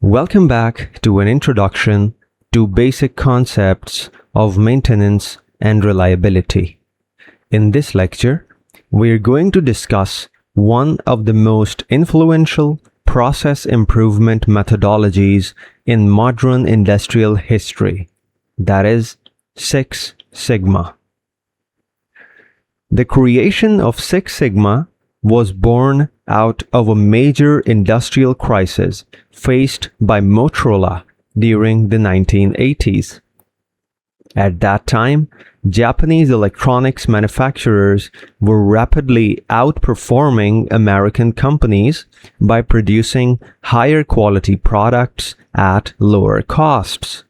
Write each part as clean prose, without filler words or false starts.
Welcome back to an introduction to basic concepts of maintenance and reliability. In this lecture, we're going to discuss one of the most influential process improvement methodologies in modern industrial history, that is, Six Sigma. The creation of Six Sigma was born out of a major industrial crisis faced by Motorola during the 1980s. At that time, Japanese electronics manufacturers were rapidly outperforming American companies by producing higher quality products at lower costs.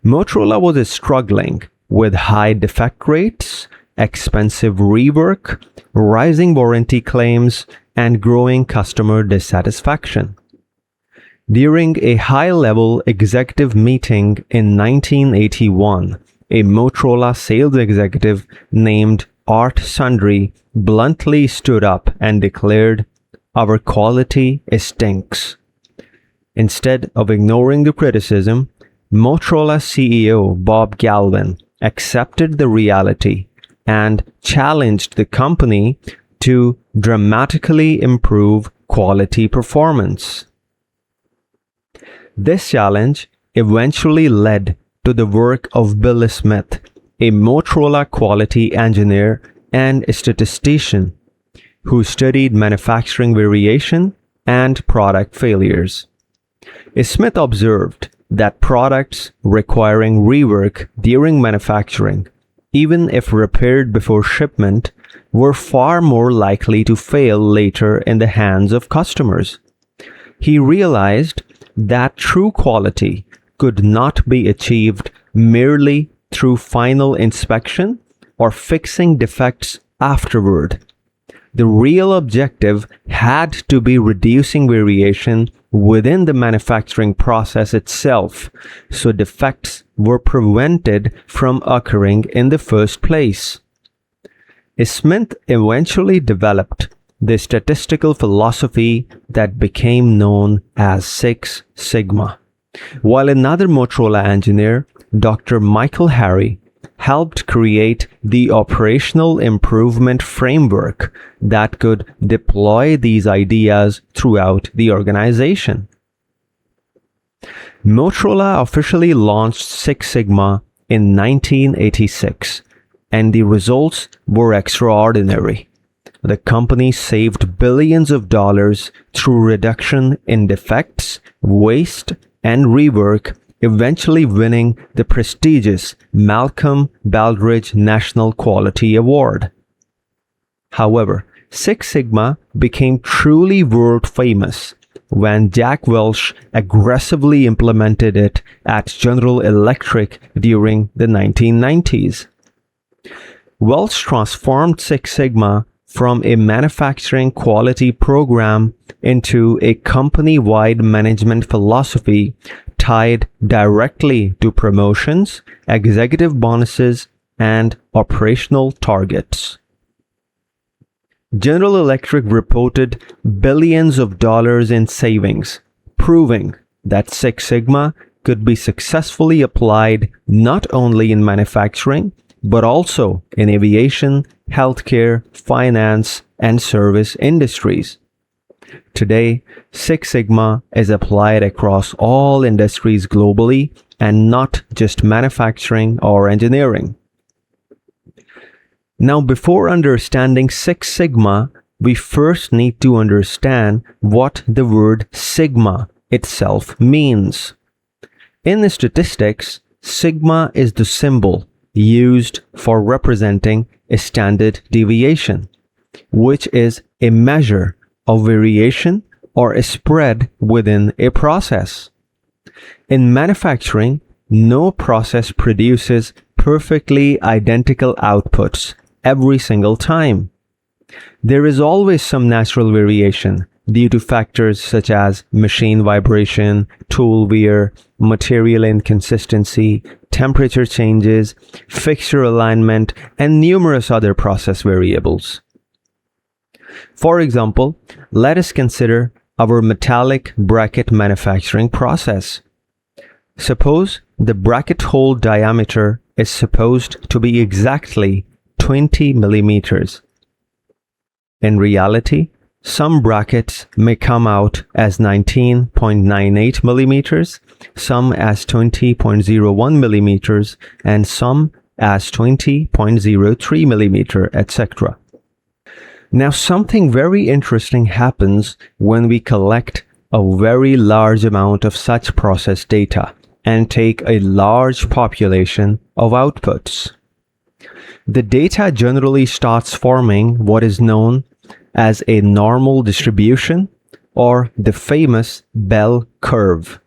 Motorola was struggling with high defect rates, expensive rework, rising warranty claims, and growing customer dissatisfaction. During a high-level executive meeting in 1981, a Motorola sales executive named Art Sundry bluntly stood up and declared, "Our quality stinks." Instead of ignoring the criticism, Motorola CEO Bob Galvin accepted the reality and challenged the company to dramatically improve quality performance. This challenge eventually led to the work of Bill Smith, a Motorola quality engineer and statistician who studied manufacturing variation and product failures. Smith observed that products requiring rework during manufacturing, even if repaired before shipment, were far more likely to fail later in the hands of customers. He realized that true quality could not be achieved merely through final inspection or fixing defects afterward. The real objective had to be reducing variation within the manufacturing process itself, so defects were prevented from occurring in the first place. Smith eventually developed the statistical philosophy that became known as Six Sigma, while another Motorola engineer, Dr. Mikel helped create the operational improvement framework that could deploy these ideas throughout the organization. Motorola officially launched Six Sigma in 1986, and the results were extraordinary. The company saved billions of dollars through reduction in defects, waste, and rework, eventually winning the prestigious Malcolm Baldrige National Quality Award. However, Six Sigma became truly world famous when Jack Welch aggressively implemented it at General Electric during the 1990s. Welch transformed Six Sigma from a manufacturing quality program into a company-wide management philosophy tied directly to promotions, executive bonuses, and operational targets. General Electric reported billions of dollars in savings, proving that Six Sigma could be successfully applied not only in manufacturing, but also in aviation, healthcare, finance, and service industries. Today, Six Sigma is applied across all industries globally and not just manufacturing or engineering. Now, before understanding Six Sigma, we first need to understand what the word sigma itself means. In statistics, sigma is the symbol used for representing a standard deviation, which is a measure of variation or a spread within a process. In manufacturing, no process produces perfectly identical outputs every single time. There is always some natural variation due to factors such as machine vibration, tool wear, material inconsistency, temperature changes, fixture alignment, and numerous other process variables. For example, let us consider our metallic bracket manufacturing process. Suppose the bracket hole diameter is supposed to be exactly 20 millimeters. In reality, some brackets may come out as 19.98 millimeters, some as 20.01 millimeters, and some as 20.03 millimeter, etc. Now, something very interesting happens when we collect a very large amount of such process data and take a large population of outputs. The data generally starts forming what is known as a normal distribution, or the famous bell curve.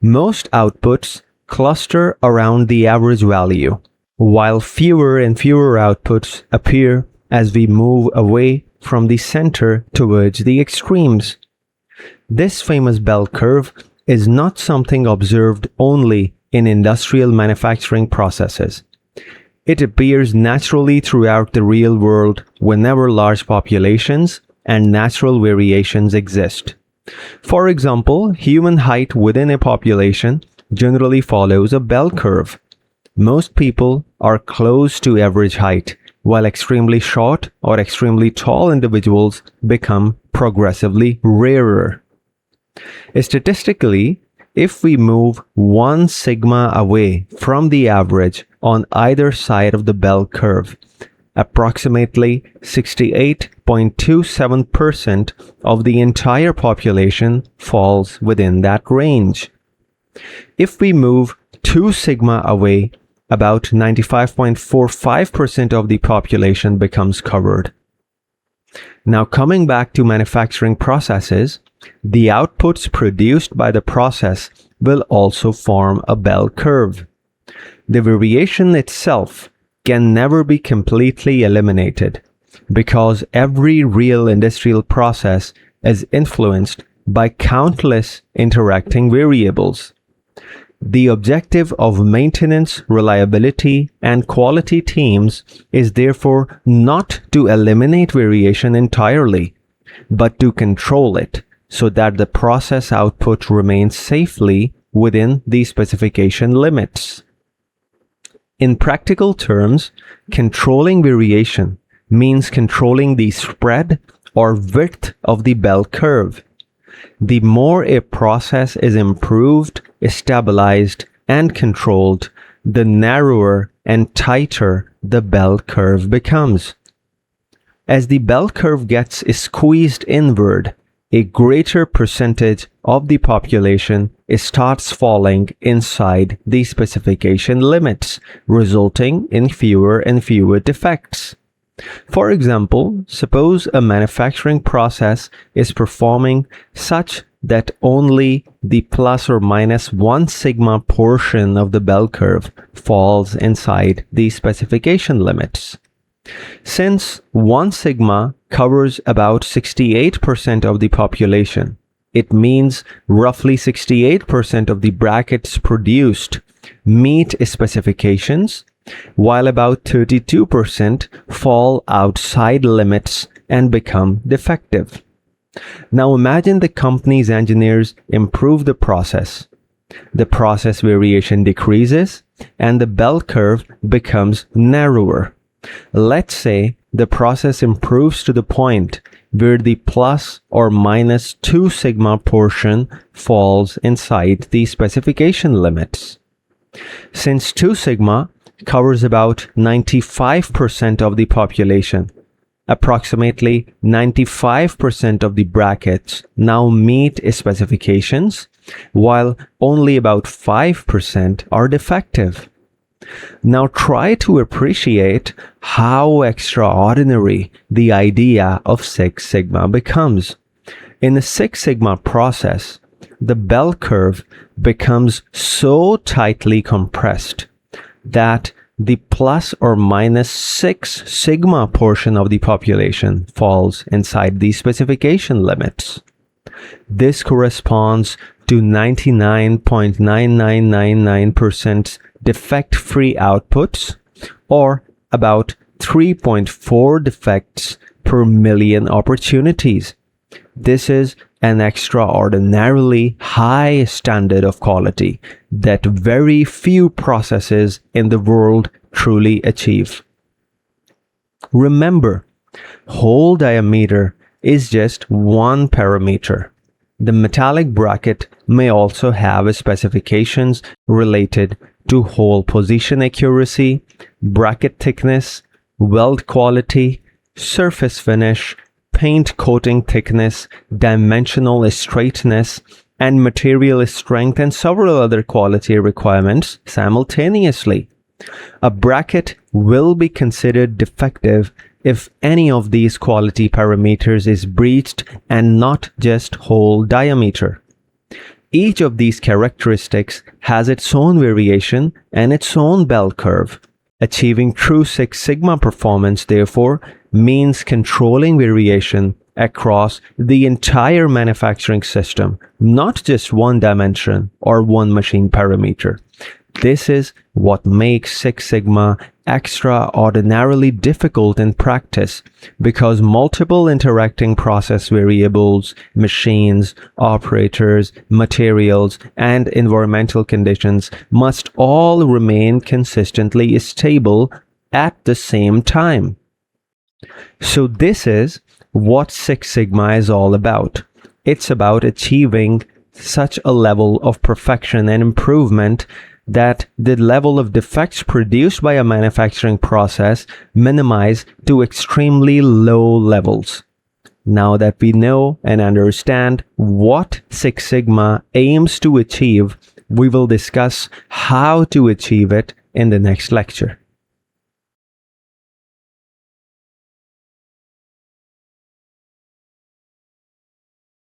Most outputs cluster around the average value, while fewer and fewer outputs appear as we move away from the center towards the extremes. This famous bell curve is not something observed only in industrial manufacturing processes. It appears naturally throughout the real world whenever large populations and natural variations exist. For example, human height within a population generally follows a bell curve. Most people are close to average height, while extremely short or extremely tall individuals become progressively rarer. Statistically, if we move 1 sigma away from the average on either side of the bell curve, approximately 68.27% of the entire population falls within that range. If we move 2 sigma away, about 95.45% of the population becomes covered. Now, coming back to manufacturing processes, the outputs produced by the process will also form a bell curve. The variation itself can never be completely eliminated because every real industrial process is influenced by countless interacting variables. The objective of maintenance, reliability, and quality teams is therefore not to eliminate variation entirely, but to control it so that the process output remains safely within the specification limits. In practical terms, controlling variation means controlling the spread or width of the bell curve. The more a process is improved, stabilized, and controlled, the narrower and tighter the bell curve becomes. As the bell curve gets squeezed inward, a greater percentage of the population starts falling inside the specification limits, resulting in fewer and fewer defects. For example, suppose a manufacturing process is performing such that only the plus or minus 1 sigma portion of the bell curve falls inside the specification limits. Since 1 sigma covers about 68% of the population, it means roughly 68% of the brackets produced meet specifications, while about 32% fall outside limits and become defective. Now imagine the company's engineers improve the process. The process variation decreases and the bell curve becomes narrower. Let's say the process improves to the point where the plus or minus 2 sigma portion falls inside the specification limits. Since 2 sigma covers about 95% of the population, approximately 95% of the brackets now meet specifications, while only about 5% are defective. Now try to appreciate how extraordinary the idea of 6 sigma becomes. In a 6 sigma process, the bell curve becomes so tightly compressed that the plus or minus 6 sigma portion of the population falls inside the specification limits. This corresponds to 99.9999% defect-free outputs, or about 3.4 defects per million opportunities. This is an extraordinarily high standard of quality that very few processes in the world truly achieve. Remember, hole diameter is just one parameter. The metallic bracket may also have specifications related to hole position accuracy, bracket thickness, weld quality, surface finish, paint coating thickness, dimensional straightness, and material strength, and several other quality requirements simultaneously. A bracket will be considered defective if any of these quality parameters is breached and not just hole diameter. Each of these characteristics has its own variation and its own bell curve. Achieving true Six Sigma performance, therefore, means controlling variation across the entire manufacturing system, not just one dimension or one machine parameter. This is what makes Six Sigma extraordinarily difficult in practice, because multiple interacting process variables, machines, operators, materials, and environmental conditions must all remain consistently stable at the same time. So this is what Six Sigma is all about. It's about achieving such a level of perfection and improvement that the level of defects produced by a manufacturing process minimize to extremely low levels. Now that we know and understand what Six Sigma aims to achieve, we will discuss how to achieve it in the next lecture.